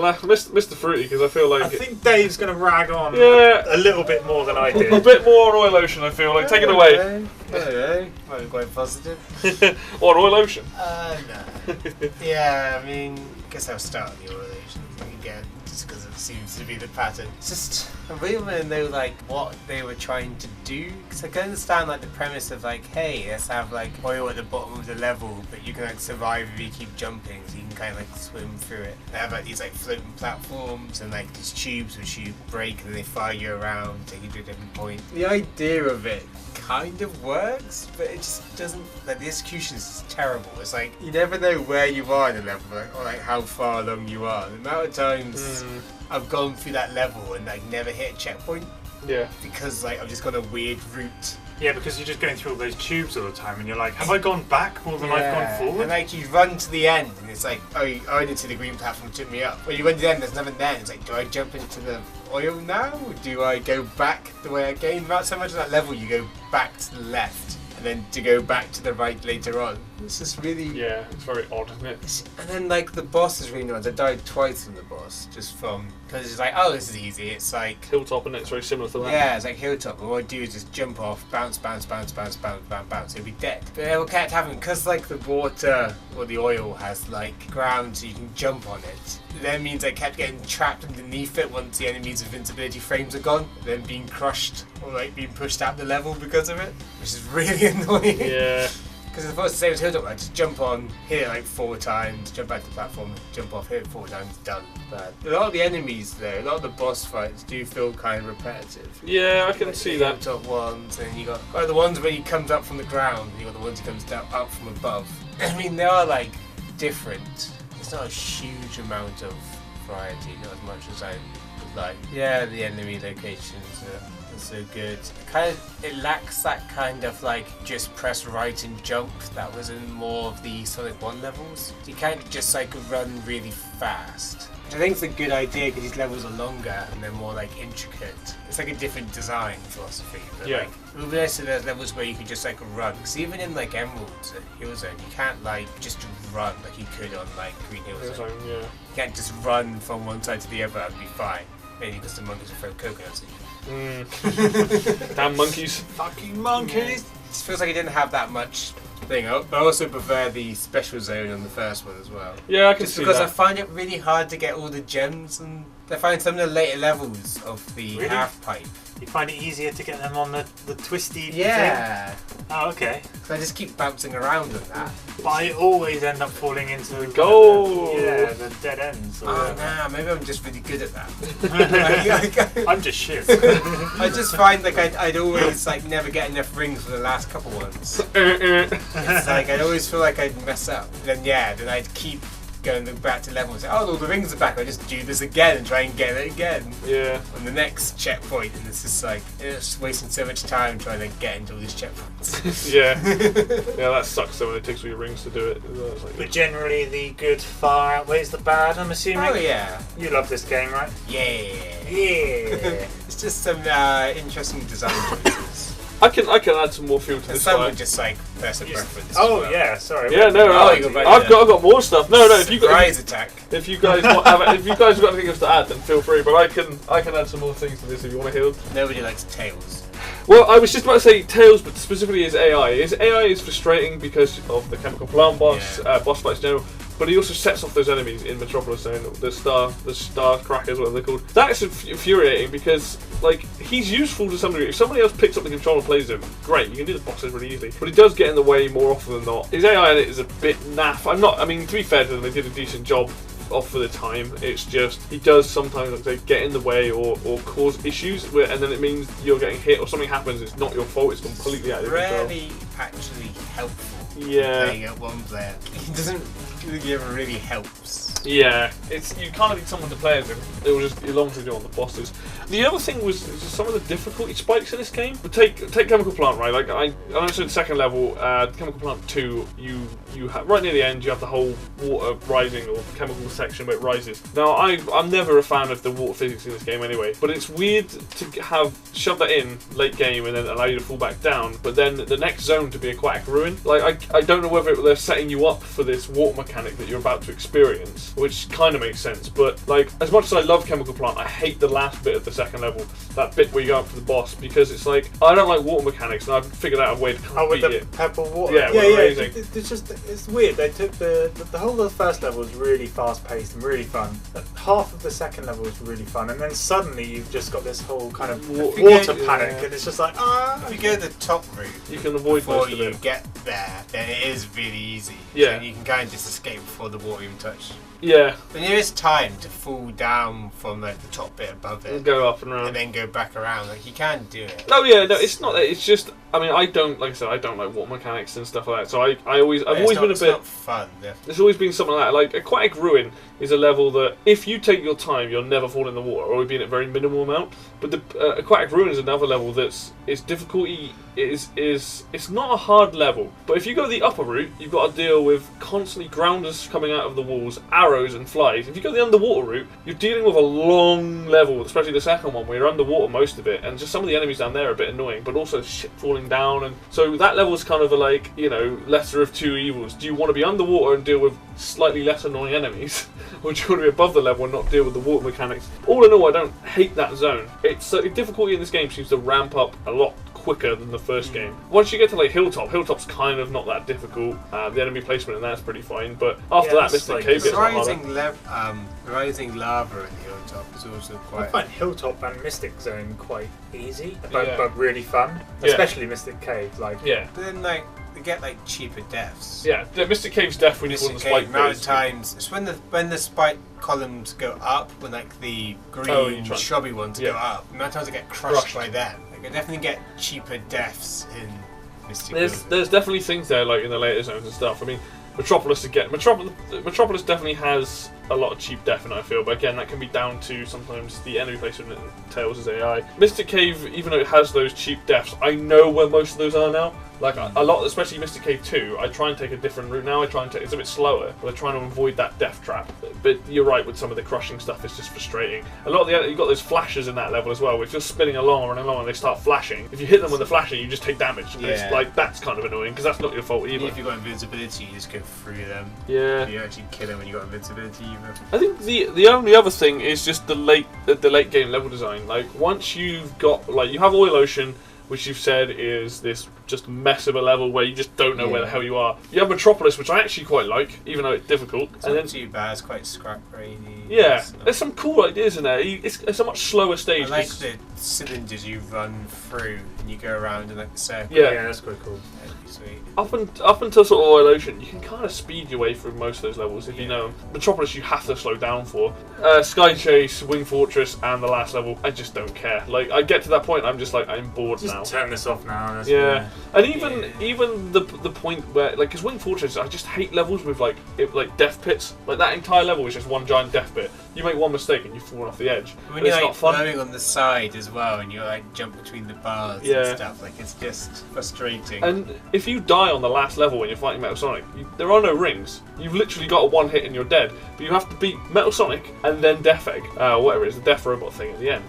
Well, Mr. Fruity, because I feel like... I think Dave's going to rag on a little bit more than I did. A bit more on oil ocean, I feel like. Take it away. Okay. Might be quite positive. What, oil ocean? No. Yeah, I mean, I guess I'll start on the oil ocean again, just because it seems to be the pattern. It's just, I really want to know, like, what they were trying to do, because I can understand, like, the premise of, like, hey, let's have, like, oil at the bottom of the level, but you can, like, survive if you keep jumping, so you can kind of, like, swim through it. They have, like, these, like, floating platforms, and, like, these tubes which you break, and they fire you around, take you to a different point. The idea of it kind of works, but it just doesn't, like, the execution is just terrible. It's like, you never know where you are in the level, like, or, like, how far along you are. The amount of times I've gone through that level and, like, never hit a checkpoint. Yeah. Because, like, I've just got a weird route. Yeah, because you're just going through all those tubes all the time, and you're like, have I gone back more than I've gone forward? And, like, you run to the end, and it's like, oh, I went into the green platform, took me up. When you run to the end, there's nothing there. It's like, do I jump into the oil now? Or do I go back the way I came? Not so much of that level, you go back to the left, and then to go back to the right later on. It's just really... Yeah, it's very odd, isn't it? And then, like, the boss is really nice. I died twice from the boss, just from... Because it's like, oh, this is easy. It's like... Hilltop, and it's very similar to that. Yeah, it's like Hilltop. All I do is just jump off, bounce, bounce, bounce, bounce, bounce, bounce, bounce. It'll be dead. But it kept happening, because, like, the water or the oil has, like, ground so you can jump on it. It then means I kept getting trapped underneath it once the enemy's invincibility frames are gone. Then being crushed or, like, being pushed out the level because of it. Which is really annoying. Yeah. Because it's supposed to say with Hilltop, I just jump on, hit it like 4 times, jump back to the platform, jump off, hit it 4 times, done. But a lot of the enemies though, a lot of the boss fights do feel kind of repetitive. Yeah, I can like see the that. Hilltop ones, and you got the ones where he comes up from the ground, and you got the ones he comes down up from above. I mean, they are like different. It's not a huge amount of variety, not as much as I would like. Yeah, the enemy locations are so good. It lacks that kind of like just press right and jump that was in more of the Sonic 1 levels. You can't just like run really fast. Which I think is a good idea because these levels are longer and they're more like intricate. It's like a different design philosophy. But Yeah. like, it would be nice to there's levels where you could just like run. Because even in like Emeralds and Hill Zone, you can't like just run like you could on like Green Hill Zone. Yeah. You can't just run from one side to the other and be fine. Maybe because the monkeys will throw coconuts at you. Damn monkeys. Fucking monkeys! It just feels like it didn't have that much thing. I also prefer the special zone on the first one as well. Yeah, I can Just see because that. I find it really hard to get all the gems, and I find some of the later levels of the Really? half pipe. You find it easier to get them on the twisty Yeah. thing? Oh, okay. So I just keep bouncing around on that. But I always end up falling into the goal. the dead ends. Or Oh whatever. nah, maybe I'm just really good at that. I'm just shit. I just find like I'd always like never get enough rings for the last couple ones. It's like I'd always feel like I'd mess up. Then I'd keep going back to level and say, oh, the rings are back. I just do this again and try and get it again. Yeah. On the next checkpoint, and it's just like it's wasting so much time trying to get into all these checkpoints. Yeah. Yeah, that sucks though when it takes all your rings to do it. It's like, But generally, the good far outweighs the bad, I'm assuming. Oh yeah, You love this game, right? yeah. Yeah. It's just some interesting design choices. I can add some more fuel to And this some fight. are just like personal preference. Oh, as well. yeah, sorry. Yeah, no, Oh, you got I've got more stuff. No, if you Surprise attack. if you guys if you guys have got anything else to add, then feel free. But I can add some more things to this if you want to hear them. Nobody likes tails. Well, I was just about to say Tails, but specifically his AI. His AI is frustrating because of the chemical plant boss, boss fights in general. But he also sets off those enemies in Metropolis Zone, the star crackers, whatever they're called. That is infuriating because, like, he's useful to some degree. If somebody else picks up the controller and plays him, great, you can do the bosses really easily. But he does get in the way more often than not. His AI in it is a bit naff. I mean, to be fair to them, they did a decent job off for the time. It's just he does sometimes, like, say, get in the way or cause issues, and then it means you're getting hit or something happens. It's not your fault. It's completely out of your control. Rarely actually helpful. Yeah. Playing at one player. He doesn't really ever really helps. Yeah, you kind of need someone to play as him. It will just long to do on the bosses. The other thing was just some of the difficulty spikes in this game. But take Chemical Plant, right? Like I mentioned the second level, Chemical Plant 2. You have right near the end. You have the whole water rising or chemical section where it rises. Now I'm never a fan of the water physics in this game anyway. But it's weird to have shove that in late game and then allow you to fall back down. But then the next zone to be aquatic ruin. Like I don't know whether they're setting you up for this water mechanic that you're about to experience, which kind of makes sense. But like, as much as I love Chemical Plant, I hate the last bit of the second level, that bit where you go up to the boss, because it's like, I don't like water mechanics, and I've figured out a way to kind of with beat the it. purple water. Yeah, amazing. It's weird. They took the whole of the first level was really fast paced and really fun. Half of the second level was really fun, and then suddenly you've just got this whole kind of water panic, and it's just like If you go the top route, you can avoid before most of you it. get there, then it is really easy. Yeah. And you can kind of just escape before the water even touches. Yeah, But there is time to fall down from like the top bit above it, and go up and around. and then go back around. Like you can do it. Oh yeah, no, it's not that. It's just, I mean, I don't, like I said, I don't like water mechanics and stuff like that. So I've always been a It's bit. not fun. There's always been something like that. Like Aquatic Ruin is a level that if you take your time, you'll never fall in the water, or you'll be in a very minimal amount. But the Aquatic Ruin is another level that's its difficulty is it's not a hard level. But if you go the upper route, you've got to deal with constantly grounders coming out of the walls, arrows and flies. If you go the underwater route, you're dealing with a long level, especially the second one where you're underwater most of it, and just some of the enemies down there are a bit annoying. But also shit falling down, and so that level is kind of a like, you know, lesser of two evils. Do you want to be underwater and deal with slightly less annoying enemies, or do you want to be above the level and not deal with the water mechanics? All in all, I don't hate that zone. It's the difficulty in this game seems to ramp up a lot quicker than the first game. Once you get to like Hilltop's kind of not that difficult. The enemy placement and that's pretty fine. But after that, Mystic Cave gets a lot harder. Rising lava in Hilltop is also I quite. find Hilltop and Mystic Zone quite easy, Yeah. but really fun. Yeah. Especially Mystic Cave. Like, Yeah. But then like they get like cheaper deaths. Yeah, the Mystic Cave's death when you fall in the Mystic spike Cave, amount of bit. times it's when the spike columns go up, when like the green shrubby ones go up, the amount of times I get crushed by them. Like I definitely get cheaper deaths in Mystic Cave. There's definitely things there like in the later zones and stuff. I mean, Metropolis definitely has a lot of cheap death in it, I feel, but again that can be down to sometimes the enemy placement and Tails' AI. Mystic Cave, even though it has those cheap deaths, I know where most of those are now. Like a lot, especially Mystic Cave 2, I try and take a different route now. It's a bit slower, but I try to avoid that death trap. But you're right, with some of the crushing stuff, it's just frustrating. A lot of you've got those flashes in that level as well, which you're spinning along, and they start flashing. If you hit them when they're flashing, you just take damage. And it's like, that's kind of annoying, because that's not your fault either. If you've got invincibility, you just go through them. Yeah. You actually kill them when you've got invincibility either. I think the only other thing is just the late game level design. Like once you've got you have Oil Ocean, which you've said is this just mess of a level where you just don't know where the hell you are. You have Metropolis, which I actually quite like, even though it's difficult. It's not too bad. It's quite scrap rainy. Yeah, there's some cool ideas in there. It's a much slower stage. I like the cylinders you run through and you go around in like a circle. Yeah, that's quite cool. That'd be sweet. Up until sort of Oil Ocean, you can kind of speed your way through most of those levels if you know them. Metropolis, you have to slow down for. Sky Chase, Wing Fortress, and the last level, I just don't care. Like I get to that point, I'm just like I'm bored now. Just turn this off now. That's And even the point where because Wing Fortress, I just hate levels with like death pits. Like that entire level is just one giant death pit. You make one mistake and you fall off the edge. When it's you're not fun. blowing on the side as well, and you like jump between the bars and stuff, like it's just frustrating. And if you die on the last level when you're fighting Metal Sonic, there are no rings. You've literally got a one hit and you're dead. But you have to beat Metal Sonic and then Death Egg, whatever it is, the Death Robot thing at the end.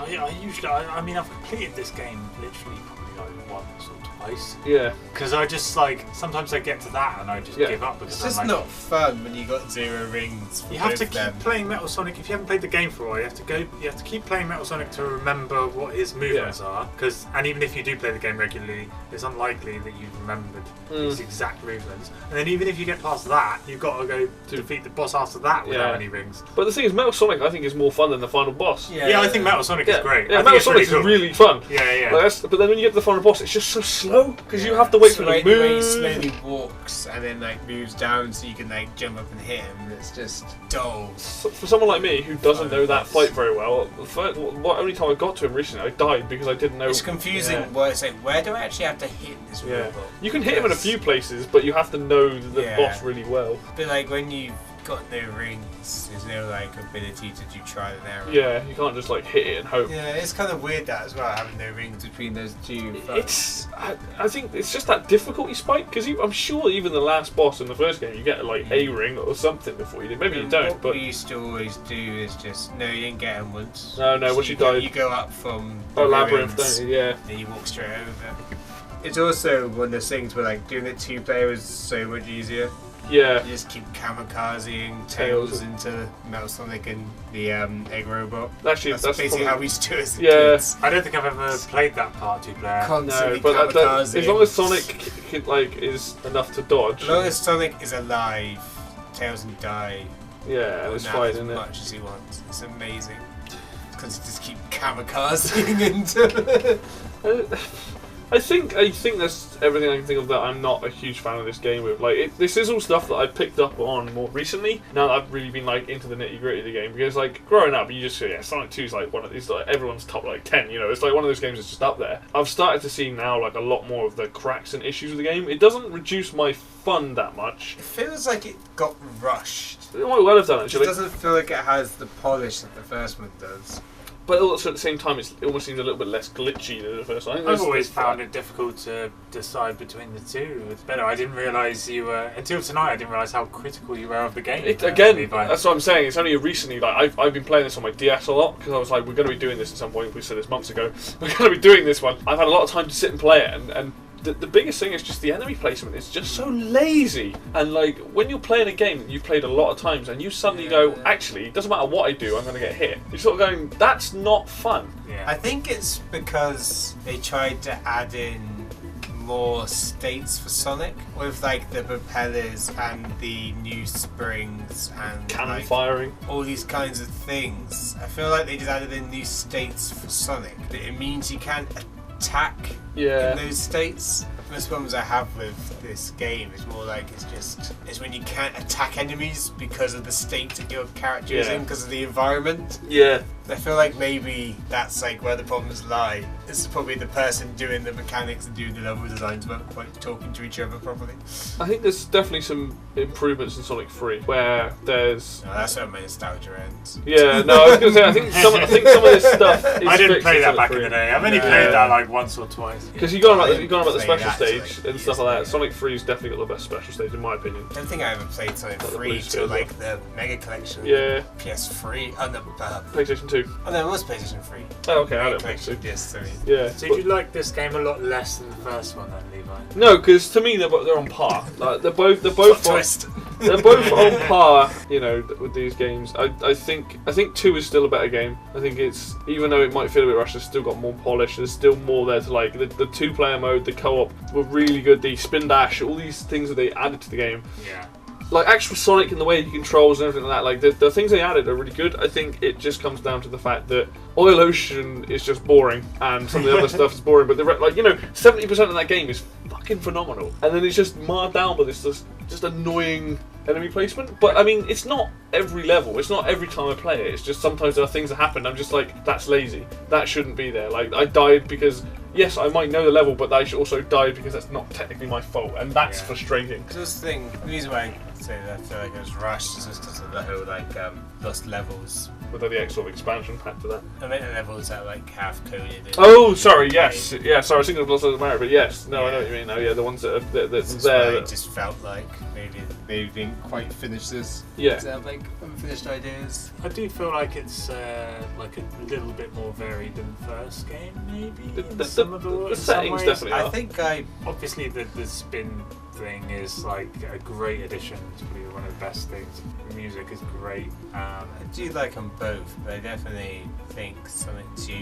Yeah, I mean, I've completed this game literally probably like once or twice. Yeah. Because I just sometimes I get to that and I just give up because it's just not fun when you got 0 rings. You have to keep playing Metal Sonic. If you haven't played the game for a while, you have to keep playing Metal Sonic to remember what his movements are. And even if you do play the game regularly, it's unlikely that you've remembered his exact movements. And then even if you get past that, you've got to go to defeat the boss after that without any rings. But the thing is, Metal Sonic I think is more fun than the final boss. Yeah, I think Metal Sonic is great. Yeah, Metal Sonic is really fun. Yeah. But then when you get to the final boss, it's just so slow because you have to wait for the way he slowly walks and then like moves down so you can like jump up and hit him. It's just dull. For someone like me who doesn't know that fight very well, the only time I got to him recently, I died because I didn't know. It's confusing. Well, it's like, where do I actually have to hit this robot? You can hit him in a few places, but you have to know the boss really well. But like when you've got no rings, there's no like ability to do trial and error. Yeah, you can't just like hit it and hope. Yeah, it's kind of weird that as well, having no rings between those two. I think it's just that difficulty spike because I'm sure even the last boss in the first game you get like a ring or something before you do. Maybe you don't. What but we used to always do is just you didn't get him once. No, once you die, you go up from labyrinth, ruins, don't you? Yeah. Then you walk straight over. it's also one of those things where like doing it 2-player is so much easier. Yeah. You just keep kamikazing Tails into Metal Sonic and the egg robot. Actually, that's basically probably how we used to do it as kids. I don't think I've ever played that part 2-player. Constantly no, but kamikazing. as long as Sonic is enough to dodge. As long as Sonic is alive, Tails can die. Yeah, it's fine, isn't it? As much as he wants. It's amazing. Because you just keep kamikazing into. I think that's everything I can think of that I'm not a huge fan of this game with. Like, this is all stuff that I've picked up on more recently. Now that I've really been like into the nitty gritty of the game, because like growing up, you just Sonic 2 is like one of these like everyone's top like 10. You know, it's like one of those games that's just up there. I've started to see now like a lot more of the cracks and issues with the game. It doesn't reduce my fun that much. It feels like it got rushed. It might well have done It actually. doesn't feel like it has the polish that the first one does. But also at the same time, it almost seems a little bit less glitchy than the first one. I've always found it difficult to decide between the two. It's better. I didn't realise you were until tonight. I didn't realise how critical you were of the game. Again, that's what I'm saying. It's only recently. Like I've been playing this on my DS a lot because I was like, we're going to be doing this at some point. We said this months ago. We're going to be doing this one. I've had a lot of time to sit and play it, and the biggest thing is just the enemy placement. It's just so lazy. And like when you're playing a game that you've played a lot of times and you suddenly go, actually, it doesn't matter what I do, I'm going to get hit. You're sort of going, that's not fun. Yeah. I think it's because they tried to add in more states for Sonic with like the propellers and the new springs and Cannon like, firing. all these kinds of things. I feel like they just added in new states for Sonic. It means you can't attack in those states. Most problems I have with this game is more like it's when you can't attack enemies because of the state that your character is in, because of the environment. Yeah. I feel like maybe that's like where the problems lie. This is probably the person doing the mechanics and doing the level designs weren't quite talking to each other properly. I think there's definitely some improvements in Sonic 3 where there's. No, that's where my nostalgia ends. Yeah, no, I was going to say I think some of this stuff. Is I didn't play that Sonic back 3. in the day. I've only played that like once or twice. Because you've gone about the played special that stage like and stuff like that. years Sonic 3's definitely got the best special stage in my opinion. I don't think I ever played Sonic Like the 3 blue till screen, like the Mega Collection. Yeah. PS3. Oh no, PlayStation 2. oh no, it was PlayStation 3. Oh, okay, I Mega don't think so. Collection PS3. Yeah. So you like this game a lot less than the first one, then, Levi? No, because to me they're on par. Like they're both Plot on, twist. they're both on par. You know, with these games. I think 2 is still a better game. I think it's, even though it might feel a bit rushed, it's still got more polish. There's still more there to like. The 2-player mode, the co-op were really good. The spin dash, all these things that they added to the game. Yeah. Like actual Sonic and the way he controls and everything like that, like the things they added are really good. I think it just comes down to the fact that Oil Ocean is just boring and some of the other stuff is boring, but 70% of that game is fucking phenomenal, and then it's just marred down by this just annoying enemy placement. But I mean, it's not every level, it's not every time I play it, it's just sometimes there are things that happen I'm just like, that's lazy, that shouldn't be there. Like I died because yes, I might know the level, but I also died because that's not technically my fault, and that's frustrating. So this thing, the reason why I say that I feel like it was rushed is just because of the whole like lost levels. With the sort of expansion pack to that. I meant the levels that like half coded. Oh, sorry, yes. Yeah, sorry, I was thinking of Lost of America, but yes. No, I know what you mean now. Yeah, the ones that are that's there. It just felt like maybe they didn't quite finish this. Yeah. They have like unfinished ideas. I do feel like it's like a little bit more varied than the first game, maybe. The settings definitely are. I think obviously the spin thing is like a great addition. It's probably one of the best things. The music is great. I do like them both, but I definitely think Sonic 2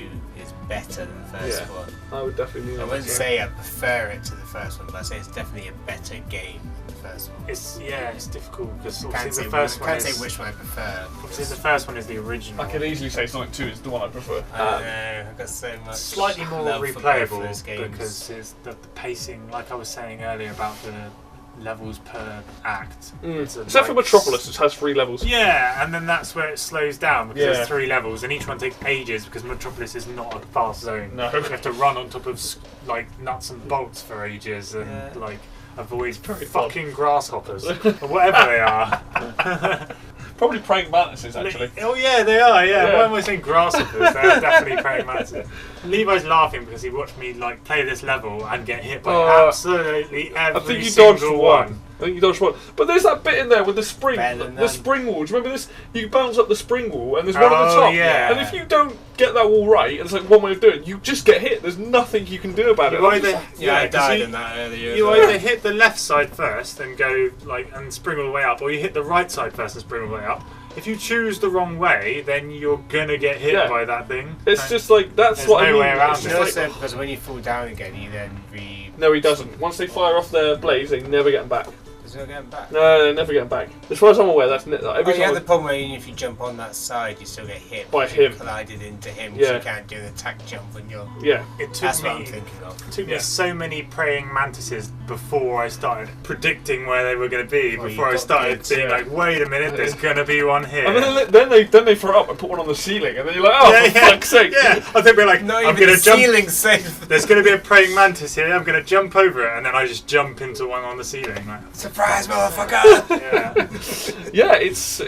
is better than the first one. I would definitely mean I wouldn't say I prefer it to the first one, but I'd say it's definitely a better game than the first one. It's difficult because I can't say which one I prefer. Obviously the first one is the original. I could easily say Sonic 2 is the one I prefer. I don't know, I've got so much slightly more love for both replayable those games. because it's the pacing, like I was saying earlier about the levels per act. Except for Metropolis, which has 3 levels. Yeah, and then that's where it slows down because Yeah. there's 3 levels and each one takes ages because Metropolis is not a fast zone. No. You have to run on top of like nuts and bolts for ages and like avoid fucking grasshoppers or whatever they are. Probably praying mantises, actually. Oh yeah, they are. Yeah. Why am I saying grasshoppers? They're definitely praying mantises. Levi's laughing because he watched me like play this level and get hit by absolutely every I think you single dodged one. I think you dodge one. But there's that bit in there with the spring, Better than the none. spring walls. Remember this? You bounce up the spring wall, and there's one at the top. Yeah. And if you don't get that wall right, and it's like one way of doing it, you just get hit. There's nothing you can do about it. You either, Yeah, I 'cause died you- in that earlier. You as well. either hit the left side first and go and spring all the way up, or you hit the right side first and spring all the way up. If you choose the wrong way, then you're gonna get hit Yeah. by that thing. It's just like that's There's what I no mean. way around It's You just know, like- so, because when you fall down again, you then no, he doesn't. Once they fire off their blades, they never get them back. There's no getting back. No, they never get them back. As far as I'm aware, that's every Oh, you time. have the problem where even if you jump on that side, you still get hit By because you him. collided into him. Yeah. So you can't do an attack jump when you're. Yeah. It took That's me. what I'm thinking of. It took Yeah. me so many praying mantises before I started predicting where they were going to be. Well, Before you I got started good, being yeah. like, wait a minute, there's going to be one here. And then they throw it up and put one on the ceiling, and then you're like, oh, for fuck's sake. Yeah, I think we're like, Not I'm even going the to jump. ceiling safe. There's going to be a praying mantis here. I'm going to jump over it, and then I just jump into one on the ceiling. Like, Surprise, motherfucker! yeah. Yeah, it's.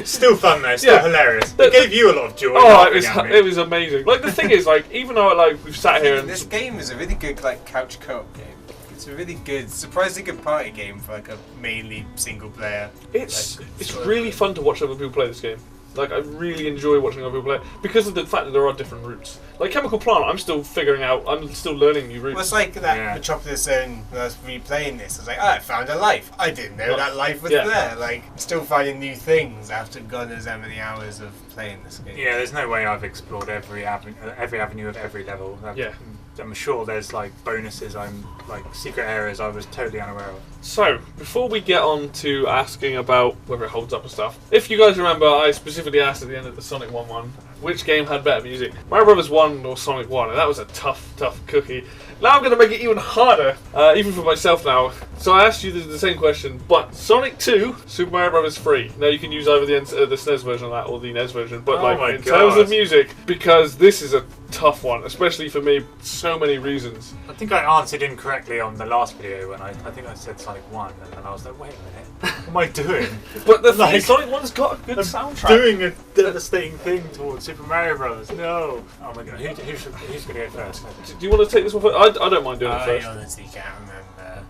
Still fun though. Still Yeah. hilarious. The- It gave you a lot of joy. Oh, laughing it at me. was amazing. Like the thing is, like even though like we've sat here and This game is a really good like couch co-op game. It's a really good, surprisingly good party game for like a mainly single player. it's like, it's sort of- really fun to watch other people play this game. Like I really enjoy watching other people play it because of the fact that there are different routes. Like Chemical Plant, I'm still figuring out. I'm still learning new routes. Well, it's like that Yeah. Metropolis Zone when I was replaying this. I was like, oh, I found a life. I didn't know Yeah. that life was Yeah. there. Like, still finding new things after gone as many hours of playing this game. Yeah, there's no way I've explored every avenue of every level. Yeah. I'm sure there's like bonuses. I'm like secret areas I was totally unaware of. So, before we get on to asking about whether it holds up and stuff, if you guys remember, I specifically asked at the end of the Sonic 1-1, which game had better music? Mario Brothers 1 or Sonic 1, and that was a tough cookie. Now I'm going to make it even harder, even for myself now. So I asked you the same question, but Sonic 2, Super Mario Brothers 3. Now you can use either the SNES version of that or the NES version, but Oh like my in terms of God. music, because this is a tough one, especially for me, so many reasons. I think I answered incorrectly on the last video when I think I said Sonic 1, and then I was like, wait a minute, what am I doing? But the thing Like- is, Sonic 1's got a good I'm soundtrack. doing a devastating thing towards Super Mario Bros. No. Oh my god, who's going to go first? Do you want to take this one first? I don't mind doing it I first. honestly can't remember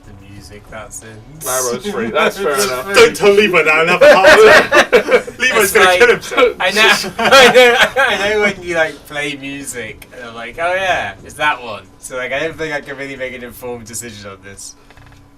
the music that's in. Mario Bros 3, that's fair enough. Don't tell Levi that, I'll have a heart attack. Levi's It's going to like- kill himself. I know, I know when you like play music and I'm like, oh yeah, it's that one. So like, I don't think I can really make an informed decision on this.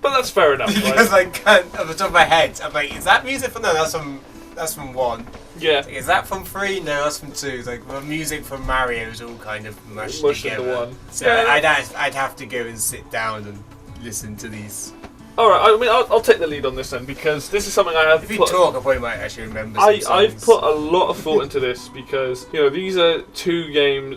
But that's fair enough, Because right? I can't, off the top of my head, I'm like, is that music from, no, that's from 1. Yeah, Is that from 3? No, that's from 2. It's like, the music from Mario is all kind of mushed Mushed together. into one. So Yeah. I'd have to go and sit down and listen to these. alright, I mean, I'll take the lead on this then, because this is something I have If you put... talk, I probably might actually remember some I've songs. put a lot of thought into this because, you know, these are two games.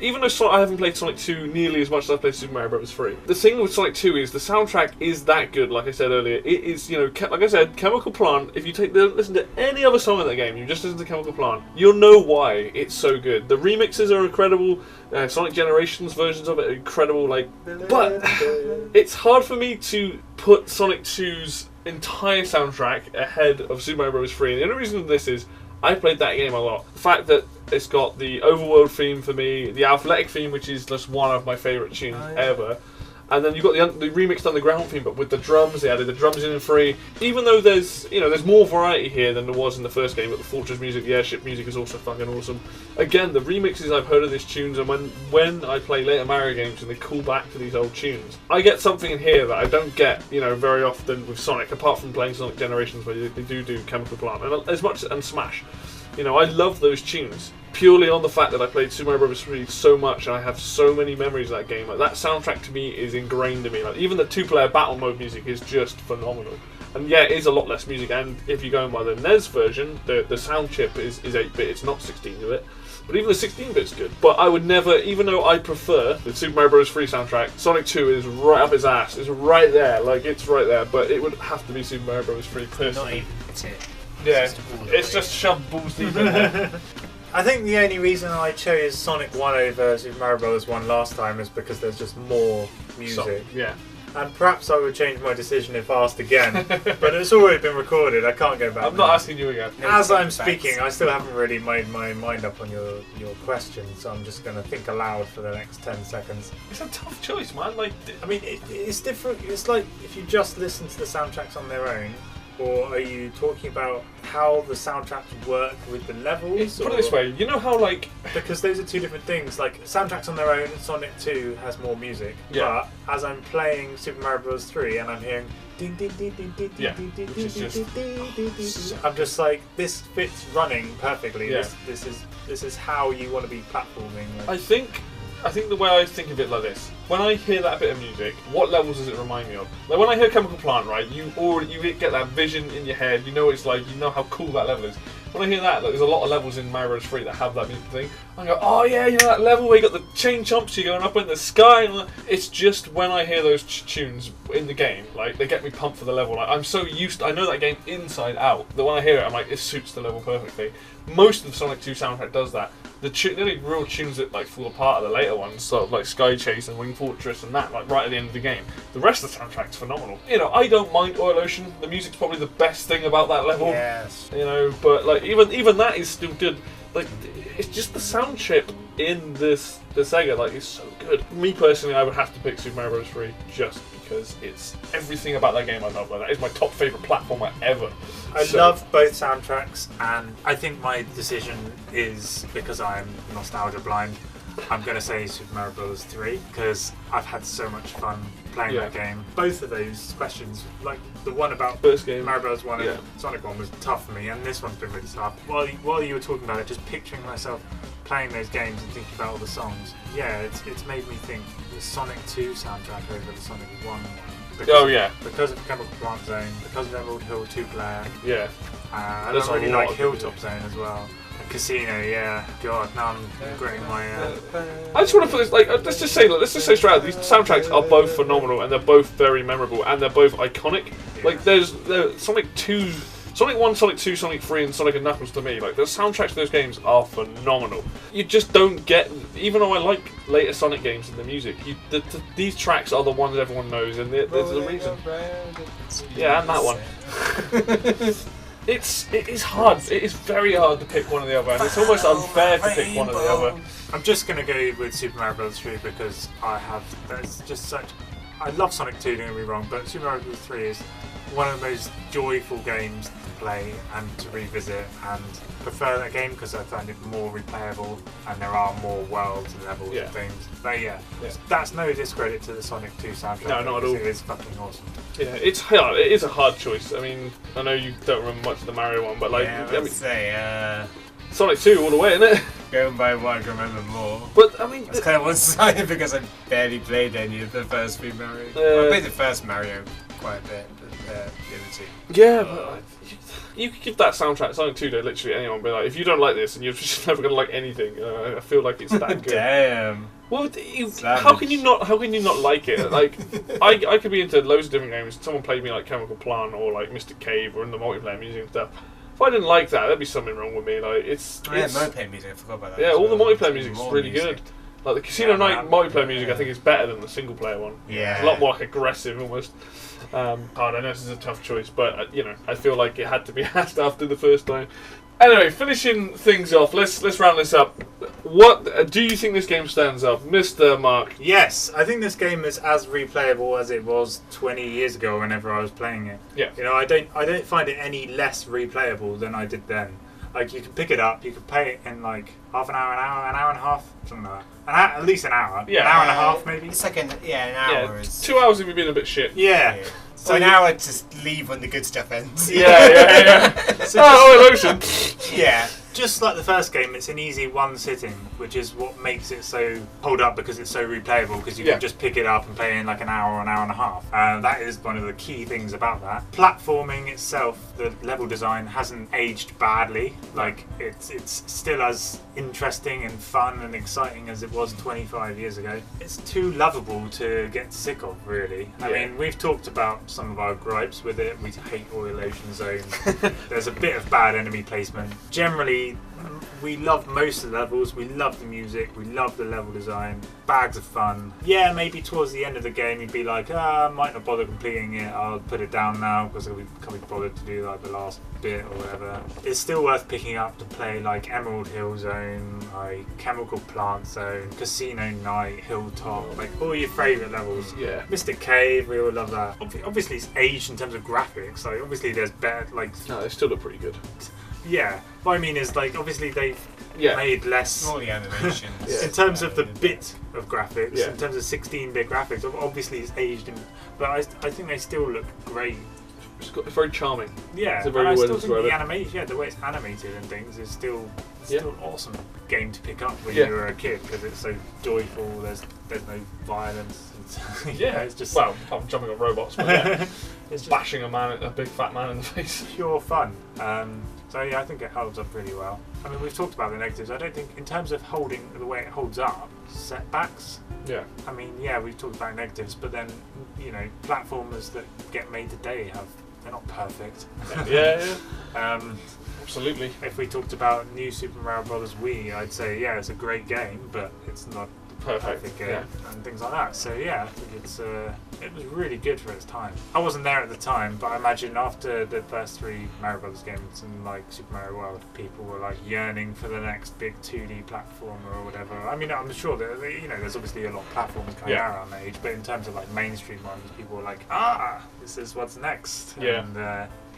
Even though I haven't played Sonic 2 nearly as much as I've played Super Mario Bros. 3, the thing with Sonic 2 is the soundtrack is that good, like I said earlier. It is, you know, like I said, Chemical Plant, if you listen to any other song in that game, you just listen to Chemical Plant, you'll know why it's so good. The remixes are incredible, Sonic Generations versions of it are incredible, like, but it's hard for me to put Sonic 2's entire soundtrack ahead of Super Mario Bros. 3. And the only reason for this is I played that game a lot. The fact that it's got the overworld theme for me, the athletic theme, which is just one of my favourite tunes ever. And then you've got the remixed underground theme, but with the drums, they added the drums in 3. Even though there's more variety here than there was in the first game, but the Fortress music, the airship music is also fucking awesome. Again, the remixes I've heard of these tunes, and when I play later Mario games and they call back to these old tunes, I get something in here that I don't get, very often with Sonic, apart from playing Sonic Generations where they do Chemical Plant, and Smash. I love those tunes. Purely on the fact that I played Super Mario Bros. 3 so much, and I have so many memories of that game. Like, that soundtrack to me is ingrained in me. Like, even the two-player battle mode music is just phenomenal. And yeah, it is a lot less music. And if you're going by the NES version, the sound chip is 8-bit. It's not 16-bit. But even the 16-bit's good. But I would never, even though I prefer the Super Mario Bros. 3 soundtrack, Sonic 2 is right up its ass. It's right there. Like, it's right there. But it would have to be Super Mario Bros. 3 Not personally. even tip. Yeah, all the it's way. just shoved balls deep in there. I think the only reason I chose Sonic 1 over Super Mario Bros. 1 last time is because there's just more music. So, yeah. And perhaps I would change my decision if asked again. But it's already been recorded. I can't go back. I'm not asking you again. As I'm speaking, I still haven't really made my mind up on your question, so I'm just going to think aloud for the next 10 seconds. It's a tough choice, man. Like, I mean, it's different. It's like if you just listen to the soundtracks on their own, or are you talking about how the soundtracks work with the levels? Put it this way, you know how like because those are two different things. Like soundtracks on their own, Sonic 2 has more music. Yeah. But as I'm playing Super Mario Bros. 3 and I'm hearing ding ding ding ding ding Yeah, ding ding which is ding just- ding ding ding, I'm just like, this fits running perfectly. Yeah. This is how you want to be platforming. Like, I think the way I think of it like this: when I hear that bit of music, what levels does it remind me of? Like when I hear Chemical Plant, right? You get that vision in your head. You know what it's like. You know how cool that level is. When I hear that, like, there's a lot of levels in Mario Bros. 3 that have that music thing. I go, oh yeah, you know that level where you got the chain chomps, you're going up in the sky. And it's just when I hear those tunes in the game, like they get me pumped for the level. Like, I'm so used. I know that game inside out that when I hear it, I'm like, it suits the level perfectly. Most of the Sonic 2 soundtrack does that. The only real tunes that like fall apart are the later ones, sort of like Sky Chase and Wing Fortress and that, like right at the end of the game. The rest of the soundtrack's phenomenal. You know, I don't mind Oil Ocean. The music's probably the best thing about that level. Yes. You know, but like even that is still good. Like it's just the sound chip in the Sega like is so good. Me personally, I would have to pick Super Mario Bros. 3 just because it's everything about that game I love. Like that is my top favorite platformer ever. I love both soundtracks, and I think my decision is because I'm nostalgia blind. I'm going to say Super Mario Bros. 3 because I've had so much fun playing that game. Both of those questions, like the one about First game. Mario Bros. 1 and Sonic 1 was tough for me, and this one's been really tough. While you were talking about it, just picturing myself playing those games and thinking about all the songs, it's made me think the Sonic 2 soundtrack over the Sonic 1 one. Because of Chemical Plant Zone, because of Emerald Hill 2-player. Yeah. I There's really a lot like of Hilltop Zone as well. And Casino, yeah. God, now I'm regretting my. I just want to put this like let's just say straight out, these soundtracks are both phenomenal and they're both very memorable and they're both iconic. Yeah. Like there's Sonic 2, Sonic 1, Sonic 2, Sonic 3 and Sonic and Knuckles to me, like the soundtracks to those games are phenomenal. You just don't get, even though I like later Sonic games and the music, these tracks are the ones everyone knows and there's a reason. Yeah, and that one. It is hard. It is very hard to pick one or the other, and it's almost unfair to pick one or the other. I'm just gonna go with Super Mario Bros. 3 because there's just such. I love Sonic 2, don't get me wrong, but Super Mario Bros. 3 is one of the most joyful games to play and to revisit, and prefer that game because I find it more replayable and there are more worlds and levels and things. But that's no discredit to the Sonic 2 soundtrack. No, not at all. It is fucking awesome. Yeah, it's hard. It is a hard choice. I mean, I know you don't remember much of the Mario one, but like, Sonic 2 all the way, isn't it? Going by what I can remember more. But I mean, That's kind of one-sided because I barely played any of the first few Mario. I played the first Mario quite a bit, but the other two. Yeah, but you could give that soundtrack Sonic 2 to literally anyone. Be like, if you don't like this, and you're just never gonna like anything. I feel like it's that good. Damn. Well, how can you not like it? Like, I could be into loads of different games. Someone played me like Chemical Plant or like Mystic Cave or in the multiplayer music and stuff. If I didn't like that, there'd be something wrong with me. Like, it's multiplayer music. I forgot about that. Yeah, all the multiplayer music's More really music. good. Like the Casino Night multiplayer music, I think is better than the single player one. Yeah, it's a lot more like aggressive almost. I know this is a tough choice, but I feel like it had to be asked after the first time. Anyway, finishing things off, let's round this up. What do you think this game stands up, Mr. Mark? Yes, I think this game is as replayable as it was 20 years ago whenever I was playing it. Yeah. I don't find it any less replayable than I did then. Like, you can pick it up, you can play it in like half an hour and a half, something like that. At least an hour. Yeah. An hour and a half, maybe. It's like an hour. Yeah, Is 2 hours if you've been a bit shit. Yeah. So an hour to leave when the good stuff ends. Yeah. So Oh, Ocean. Yeah. just like the first game, it's an easy one sitting, which is what makes it so hold up because it's so replayable because you can just pick it up and play it in like an hour and a half. That is one of the key things about that. Platforming itself, the level design hasn't aged badly. Like it's still as interesting and fun and exciting as it was 25 years ago. It's too lovable to get sick of, really. I mean, we've talked about some of our gripes with it. We hate Oil Ocean Zone. There's a bit of bad enemy placement. Generally, obviously we love most of the levels, we love the music, we love the level design, bags of fun. Yeah, maybe towards the end of the game you'd be like, I might not bother completing it, I'll put it down now because I can't be bothered to do like the last bit or whatever. It's still worth picking up to play like Emerald Hill Zone, like Chemical Plant Zone, Casino Night, Hilltop, like all your favourite levels. Yeah. Mystic Cave, we all love that. Obviously it's aged in terms of graphics, like obviously there's better, like... No, they still look pretty good. Yeah, what I mean is like obviously they've Yeah. made less All the animations. Yeah. in terms of the bit of graphics, Yeah. in terms of 16-bit graphics. Obviously it's aged, but I think they still look great. It's very charming. Yeah, It's a very and I well still think described. the animation, yeah, the way it's animated and things is still an awesome game to pick up when Yeah. you were a kid because it's so joyful. There's no violence. Yeah, it's just well, I'm jumping on robots, but yeah, it's just bashing a big fat man in the face. pure fun. So yeah, I think it holds up really well. I mean, we've talked about the negatives. I don't think, in terms of holding the way it holds up, setbacks. Yeah. I mean, yeah, we've talked about negatives, but then platformers that get made today they're not perfect. Yeah. Um, Absolutely. if we talked about New Super Mario Bros. Wii, I'd say yeah, it's a great game, but it's not the perfect game and things like that. So yeah, I think it was really good for its time. I wasn't there at the time, but I imagine after the first 3 Mario Bros. Games and like Super Mario World, people were like yearning for the next big 2D platformer or whatever. I mean, I'm sure that there's obviously a lot of platforms coming out around that age, but in terms of like mainstream ones, people were like, this is what's next. Yeah.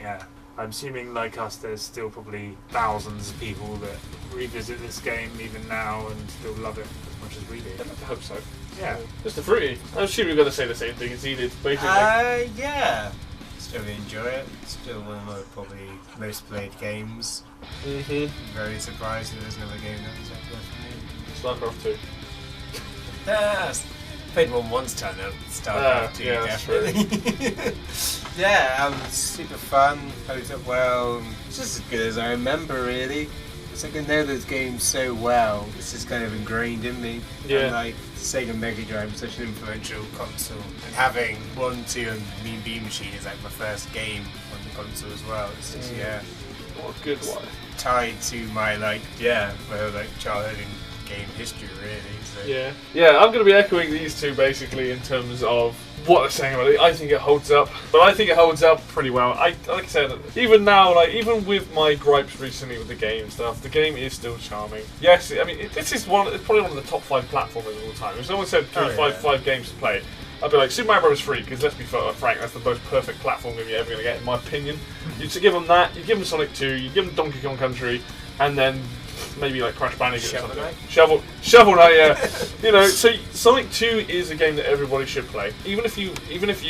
And I'm assuming, like us, there's still probably thousands of people that revisit this game even now and still love it as much as we do. I hope so. Yeah. Mr. Fruity, I'm sure you're going to say the same thing as he did, basically. Yeah. Still really enjoy it. Still one of my probably most played games. Mm-hmm. Very surprised that there's another game that was up there for me. StarCraft 2. Yes. Played one once turn up. StarCraft 2, yeah, that's definitely. Yeah, super fun, holds up well. It's just as good as I remember, really. It's like I know those games so well. It's just kind of ingrained in me. Yeah. And like Sega Mega Drive was such an influential console, and having 1, 2, and Mean Bean Machine is like my first game on the console as well. It's just What a good one. tied to my my childhood and game history, really. So. Yeah, I'm going to be echoing these two basically in terms of what they're saying about it. I think it holds up, but I think it holds up pretty well. Like I said, even now, even with my gripes recently with the game and stuff, the game is still charming. Yes, I mean, this is it's probably one of the top 5 platformers of all time. If someone said five games to play, I'd be like, Super Mario Bros. 3, because let's be frank, that's the most perfect platform game you're ever going to get, in my opinion. You'd give them that, you'd give them Sonic 2, you'd give them Donkey Kong Country, and then maybe like Crash Bandicoot or something. Shovel Knight, yeah. So Sonic 2 is a game that everybody should play. Even if you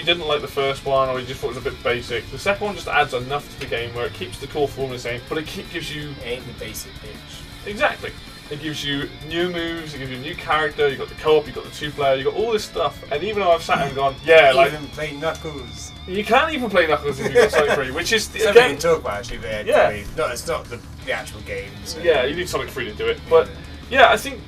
didn't like the first one or you just thought it was a bit basic, the second one just adds enough to the game where it keeps the core formula the same, but it gives you... It ain't the basic bitch. Exactly. It gives you new moves, it gives you a new character, you've got the co-op, you've got the 2-player, you've got all this stuff, and even though I've sat and gone, even play Knuckles. You can't even play Knuckles if you've got Sonic 3, which is... Something we can talk about, actually, but it's not the actual game. So. Yeah, you need Sonic 3 to do it. But, I think,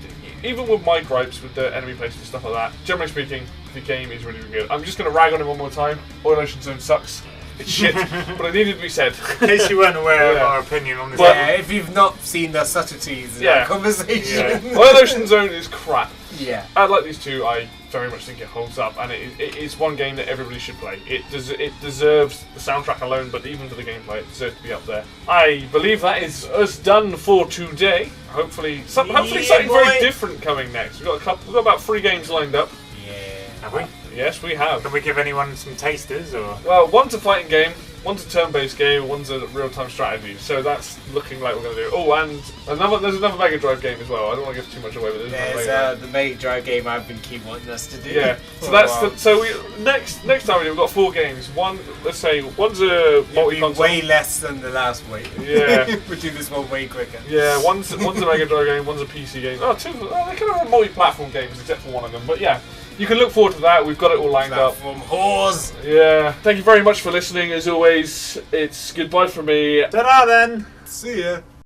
even with my gripes with the enemy placement and stuff like that, generally speaking, the game is really, really good. I'm just going to rag on it one more time. Oil Ocean Zone sucks. It's shit, but it needed to be said. In case you weren't aware of our opinion on this. Yeah, if you've not seen the subtleties in our conversation. Yeah. Oil Ocean Zone is crap. Yeah. Like these two, I very much think it holds up, and it is one game that everybody should play. It deserves the soundtrack alone, but even for the gameplay, it deserves to be up there. I believe that is us done for today. Hopefully something very different coming next. We've got about 3 games lined up. Yeah. Have we? Yes, we have. Can we give anyone some tasters, or? Well, one's a fighting game, one's a turn-based game, one's a real-time strategy. So that's looking like we're going to do. Oh, and there's another Mega Drive game as well. I don't want to give too much away, but there's the Mega Drive game I've been keep wanting us to do. Yeah. So that's next time we've got 4 games. One's a multi-console. Way less than the last week. Yeah. We'll do this one way quicker. Yeah. One's a Mega Drive game, one's a PC game. They kind of have multi-platform games except for one of them. But yeah. You can look forward to that. We've got it all lined up. From whores. Yeah. Thank you very much for listening. As always, it's goodbye from me. Ta-da then. See ya.